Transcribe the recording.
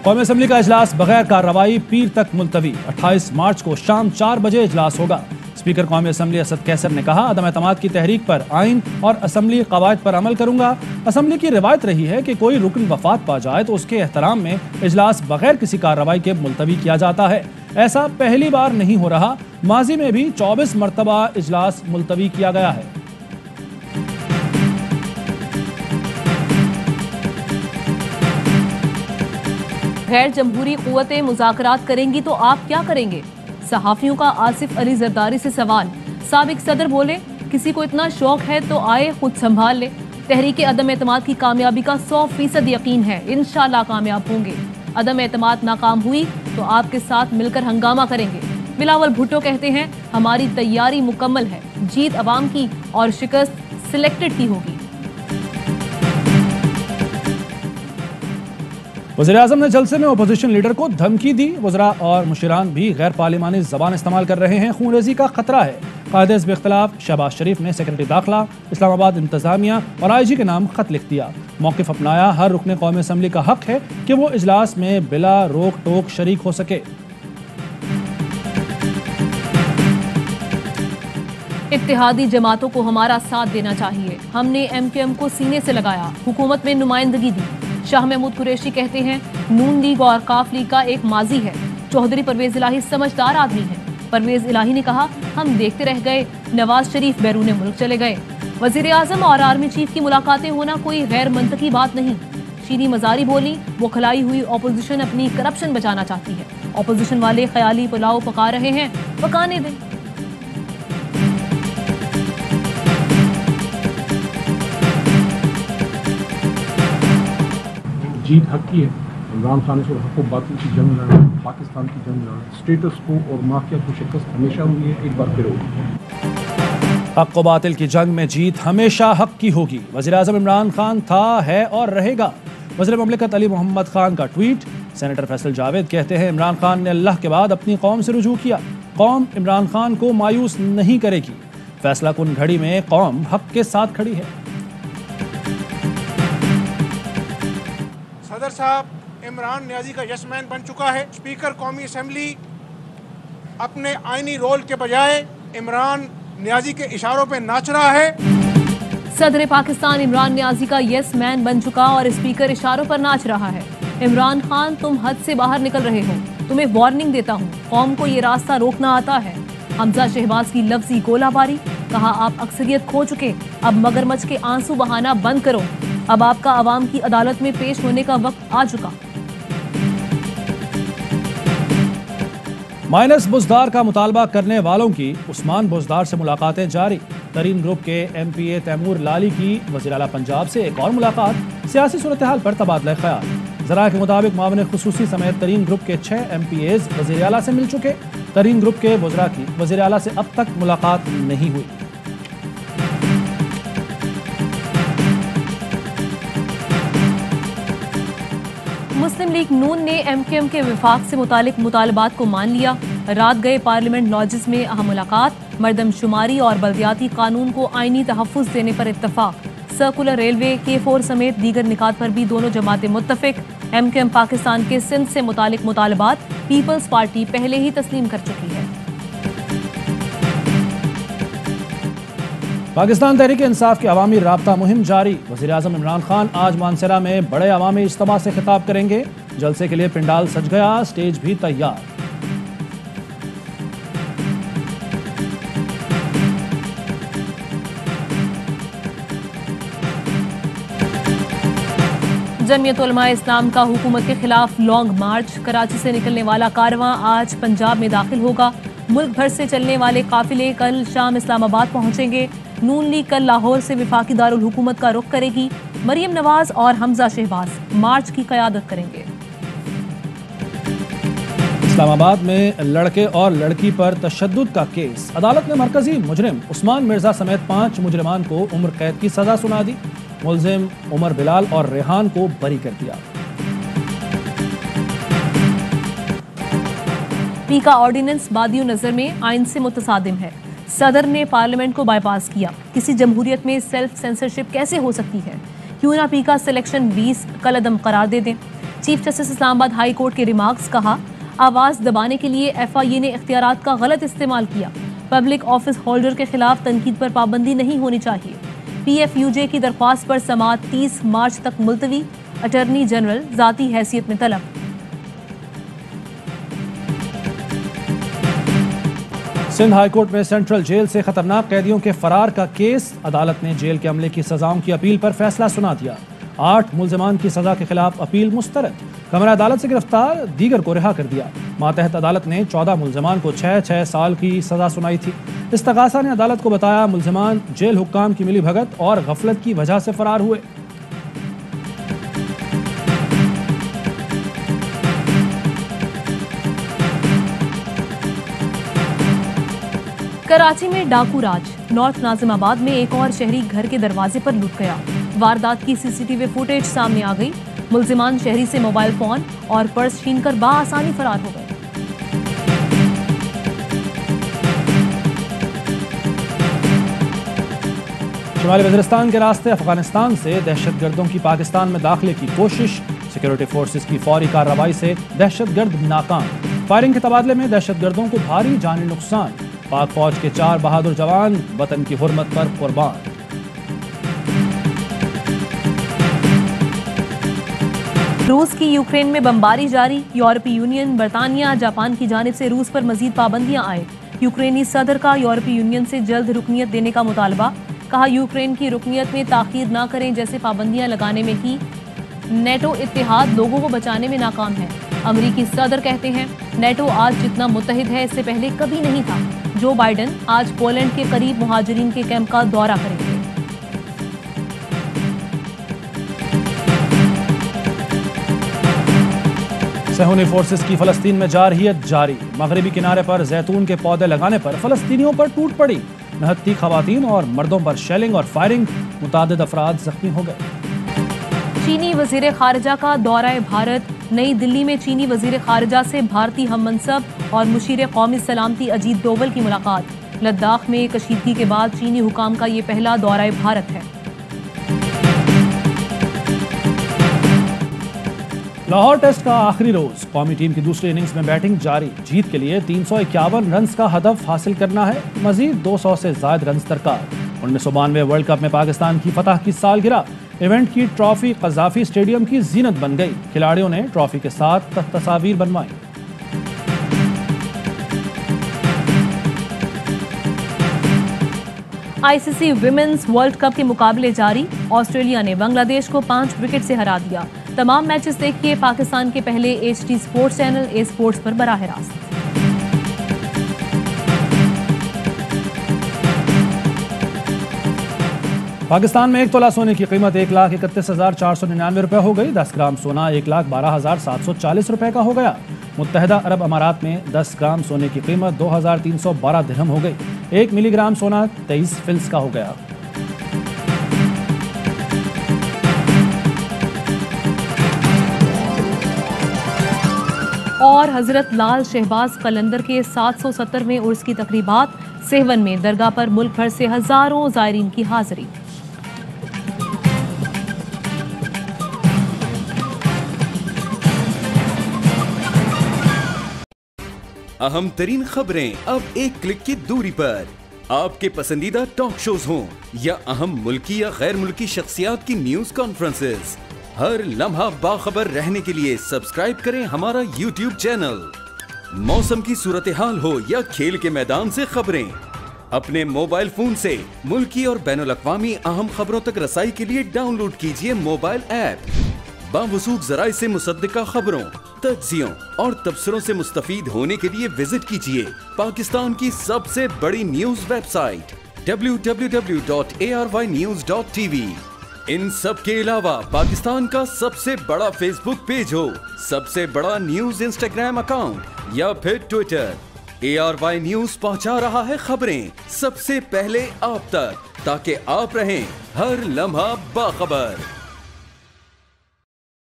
कौमी असम्बली का इजलास बगैर कार्रवाई पीर तक मुलतवी। 28 मार्च को शाम 4 बजे इजलास होगा। स्पीकर कौमी असम्बली असद कैसर ने कहा, अदम एतमाद की तहरीक पर आइन और असम्बली कवायद पर अमल करूंगा। असम्बली की रिवायत रही है कि कोई रुकन वफात पा जाए तो उसके एहतराम में इजलास बगैर किसी कार्रवाई के मुलतवी किया जाता है। ऐसा पहली बार नहीं हो रहा। माजी में भी 24 मरतबा इजलास मुलतवी किया गया है। गैर जमहूरी कुव्वतें मुज़ाकरात करेंगी तो आप क्या करेंगे? सहाफियों का आसिफ अली जरदारी से सवाल। साबिक सदर बोले, किसी को इतना शौक है तो आए खुद संभाल ले। तहरीक अदम एतमाद की कामयाबी का 100% यकीन है, इंशाल्लाह कामयाब होंगे। अदम एतमाद नाकाम हुई तो आपके साथ मिलकर हंगामा करेंगे। बिलावल भुट्टो कहते हैं, हमारी तैयारी मुकम्मल है, जीत अवाम की और शिकस्त सिलेक्टेड की होगी। वज़ीर-ए-आज़म ने जलसे में अपोजिशन लीडर को धमकी दी। वज़रा और मुशीरान भी गैर पार्लिमानी ज़बान इस्तेमाल कर रहे हैं, खूनरेज़ी का खतरा है। कायदे हिज़्ब इख्तिलाफ शहबाज शरीफ ने सेक्रेटरी दाखिला, इस्लामाबाद इंतज़ामिया और IG के नाम खत लिख दिया। मौक़िफ़ अपनाया, हर रुकने कौमी असम्बली का हक है कि वो इजलास में बिला रोक टोक शरीक हो सके। इत्तेहादी जमातों को हमारा साथ देना चाहिए। हमने MKM को सीने से लगाया, हुकूमत में नुमाइंदगी दी। शाह महमूद कुरैशी कहते हैं, नून लीग और काफ लीग का एक माजी है। चौधरी परवेज इलाही समझदार आदमी है। परवेज इलाही ने कहा, हम देखते रह गए, नवाज शरीफ बैरून मुल्क चले गए। वजीर आजम और आर्मी चीफ की मुलाकातें होना कोई गैर मंतकी बात नहीं। शीरी मजारी बोली, वो खलाई हुई ऑपोजिशन अपनी करप्शन बचाना चाहती है। ऑपोजिशन वाले ख्याली पुलाव पका रहे हैं, पकाने दें। जीत हक की है। इमरान खान से हक व बातिल की जंग लड़ा, पाकिस्तान की जंग लड़ा, स्टेटस को और माफिया को शिकस्त हमेशा हुई है, एक बार फिर होगी। हक व बातिल की जंग में जीत हमेशा हक की होगी। वज़ीर-ए-आज़म इमरान खान था, है और रहेगा। वज़ीर ममलिकत अली मोहम्मद खान का ट्वीट। सेनेटर फैसल जावेद कहते हैं, इमरान खान ने अल्लाह के बाद अपनी कौम से रुजू किया। कौम इमरान खान को मायूस नहीं करेगी। फैसला कुन घड़ी में कौम हक के साथ खड़ी है। सदर साहब इमरान नियाजी का यसमैन बन चुका है। स्पीकर कौमी असम्बली अपने आईनी रोल के बजाय इमरान नियाजी के इशारों पे नाच रहा है। सदर पाकिस्तान इमरान नियाजी का यस मैन बन चुका और स्पीकर इशारों पर नाच रहा है। इमरान खान, तुम हद से बाहर निकल रहे हो। तुम्हें वार्निंग देता हूँ, कौम को ये रास्ता रोकना आता है। हमजा शहबाज की लफ्जी गोलाबारी। कहा, आप अक्सरियत खो चुके, अब मगरमच्छ के आंसू बहाना बंद करो। अब आपका अवाम की अदालत में पेश होने का वक्त आ चुका। माइनस बुजदार का मुतालबा करने वालों की उस्मान बुजदार से मुलाकातें जारी। तरीन ग्रुप के MPA तैमूर लाली की वज़ीर आला पंजाब से एक और मुलाकात। सियासी सूरत हाल पर तबादला ख्याल। ज़रा के मुताबिक मामले खुसूसी समेत तरीन ग्रुप के 6 MPAs वज़ीर आला से मिल चुके। तरीन ग्रुप के वज़रा की वज़ीर आला से अब तक मुलाकात नहीं हुई। मुस्लिम लीग नून ने MKM के विफाक से मुतालिक मुतालबात को मान लिया। रात गए पार्लियामेंट लॉजेस में अहम मुलाकात। मरदमशुमारी और बल्दियाती कानून को आईनी तहफ़्फ़ुज़ देने पर इत्तफाक। सर्कुलर रेलवे, K4 समेत दीगर निकात पर भी दोनों जमातें मुत्तफ़िक। MKM पाकिस्तान के सिंध से मुतालिक मुतालबात पीपल्स पार्टी पहले ही तस्लीम कर चुकी है। पाकिस्तान तहरीक इंसाफ की अवामी राब्ता मुहिम जारी। वज़ीर-ए-आज़म इमरान खान आज मानसरा में बड़े अवामी इज्तिमा से खिताब करेंगे। जलसे के लिए पिंडाल सज गया, स्टेज भी तैयार। जमीयत उलमा इस्लाम का हुकूमत के खिलाफ लॉन्ग मार्च। कराची से निकलने वाला कारवां आज पंजाब में दाखिल होगा। मुल्क भर से चलने वाले काफिले कल शाम इस्लामाबाद पहुंचेंगे। नून लीग कल लाहौर से विफाकी दारुल हुकूमत का रुख करेगी। मरियम नवाज और हमजा शहबाज मार्च की क़यादत करेंगे। इस्लामाबाद में लड़के और लड़की पर तशद्दुद का केस। अदालत ने मरकजी मुजरिम उस्मान मिर्जा समेत 5 मुजरिमान को उम्र कैद की सजा सुना दी। मुलजिम उमर बिलाल और रेहान को बरी कर दिया। पीका ऑर्डिनेंस बादियों नजर में आइन से मुतसादिम है। सदर ने पार्लियामेंट को बाईपास किया। किसी जमहूरियत में सेल्फ सेंसरशिप कैसे हो सकती है? क्यों ना पीका सिलेक्शन 20 कल अदम करार दे दें। Chief justice Islamabad high court के रिमार्क्स, कहा आवाज दबाने के लिए FIA ने इख्तियारात का गलत इस्तेमाल किया। पब्लिक ऑफिस होल्डर के खिलाफ तनकीद पर पाबंदी नहीं होनी चाहिए। PFUJ की दरख्वास्त पर समाअत 30 मार्च तक मुलतवी। अटॉर्नी जनरल जाती हैसियत में तलब। सिंध हाईकोर्ट में सेंट्रल जेल से खतरनाक कैदियों के फरार का केस। अदालत ने जेल के अमले की सजाओं की अपील पर फैसला सुना दिया। 8 मुल्जिमान की सजा के खिलाफ अपील मुस्तरद। कमरा अदालत से गिरफ्तार दीगर को रिहा कर दिया। मातहत अदालत ने 14 मुल्जिमान को 6-6 साल की सजा सुनाई थी। इस्तगासा ने अदालत को बताया मुल्जिमान जेल हुक्काम की मिली भगत और गफलत की वजह से फरार हुए। कराची में डाकू राज। नॉर्थ नाजिमाबाद में एक और शहरी घर के दरवाजे पर लूट गया। वारदात की CCTV फुटेज सामने आ गई। मुल्जिमान शहरी से मोबाइल फोन और पर्स छीनकर बाआसानी फरार हो गए। शुमाली वज़ीरिस्तान के रास्ते अफगानिस्तान से दहशतगर्दों की पाकिस्तान में दाखिले की कोशिश। सिक्योरिटी फोर्सेस की फौरी कार्रवाई से दहशतगर्द नाकाम। फायरिंग के तबादले में दहशतगर्दों को भारी जानी नुकसान। पाक फौज के 4 बहादुर जवान वतन की हुर्मत पर कुर्बान। रूस की यूक्रेन में बमबारी जारी। यूरोपीय यूनियन, बरतानिया, जापान की जानिब से रूस पर मजीद पाबंदियां आए। यूक्रेनी सदर का यूरोपीय यूनियन से जल्द रुकनियत देने का मुतालबा। कहा यूक्रेन की रुकनियत में ताखीर न करें जैसे पाबंदियां लगाने में ही नेटो इत्तेहाद लोगों को बचाने में नाकाम है। अमरीकी सदर कहते हैं नेटो आज जितना मुत्तहिद है इससे पहले कभी नहीं था। जो बाइडेन आज पोलैंड के करीब मुहाजिरीन के कैंप का दौरा करेंगे। सहूनी फोर्सेस की फलस्तीन में जारहियत जारी। मगरबी किनारे पर जैतून के पौधे लगाने पर फलस्तीनियों पर टूट पड़ी। 29 खवातीन और मर्दों पर शेलिंग और फायरिंग। मुतादिद अफराद जख्मी हो गए। चीनी वजीर खारजा का दौरा भारत। नई दिल्ली में चीनी वजीर खारजा से भारतीय हम मनसब और मुशीर कौमी सलामती अजीत डोवल की मुलाकात। लद्दाख में कशीदगी के बाद चीनी हुकाम का ये पहला दौरा भारत है। लाहौर टेस्ट का आखिरी रोज। कौमी टीम की दूसरी इनिंग्स में बैटिंग जारी। जीत के लिए 351 रन का हदफ हासिल करना है। मजीद 200 से ज्यादा रन दरकार। 1992 वर्ल्ड कप में पाकिस्तान की फतह की सालगिरह। इवेंट की ट्रॉफी कज़ाफी स्टेडियम की जीनत बन गई। खिलाड़ियों ने ट्रॉफी के साथ तस्वीर बनवाई। ICC विमेंस वर्ल्ड कप के मुकाबले जारी। ऑस्ट्रेलिया ने बांग्लादेश को 5 विकेट से हरा दिया। तमाम मैचेस देखिए पाकिस्तान के पहले HT sports channel A sports पर बराह रास्त। पाकिस्तान में 1 तोला सोने की कीमत 1,31,499 रुपये हो गई। 10 ग्राम सोना 1,12,740 रुपये का हो गया। मुत्तहदा अरब अमारात में 10 ग्राम सोने की कीमत 2,312 दिरहम हो गई। 1 मिलीग्राम सोना 23 फिल्स का हो गया। और हजरत लाल शहबाज कलंदर के 770वें उर्स की तकरीबात। सेवन में दरगाह पर मुल्क भर से हजारों ज़ायरीन की हाजिरी। अहम तरीन खबरें अब एक क्लिक की दूरी पर। आपके पसंदीदा टॉक शोज हों या अहम मुल्की या गैर मुल्की शख्सियात की न्यूज कॉन्फ्रेंसेस, हर लम्हा बाखबर रहने के लिए सब्सक्राइब करें हमारा YouTube चैनल। मौसम की सूरत हाल हो या खेल के मैदान से खबरें, अपने मोबाइल फोन से मुल्की और बैनुल-अक़वामी अहम खबरों तक रसाई के लिए डाउनलोड कीजिए मोबाइल ऐप। बावसूख ज़राए से मुसद्दिका खबरों, तज्ज़ियों और तबसरों से मुस्तफ़ीद होने के लिए विजिट कीजिए पाकिस्तान की सबसे बड़ी न्यूज वेबसाइट www.arynews.tv। इन सब के अलावा पाकिस्तान का सबसे बड़ा फेसबुक पेज हो, सबसे बड़ा न्यूज इंस्टाग्राम अकाउंट या फिर ट्विटर, ARY न्यूज पहुंचा रहा है खबरें सबसे पहले आप तक, ताकि आप रहें हर लम्हा बाखबर।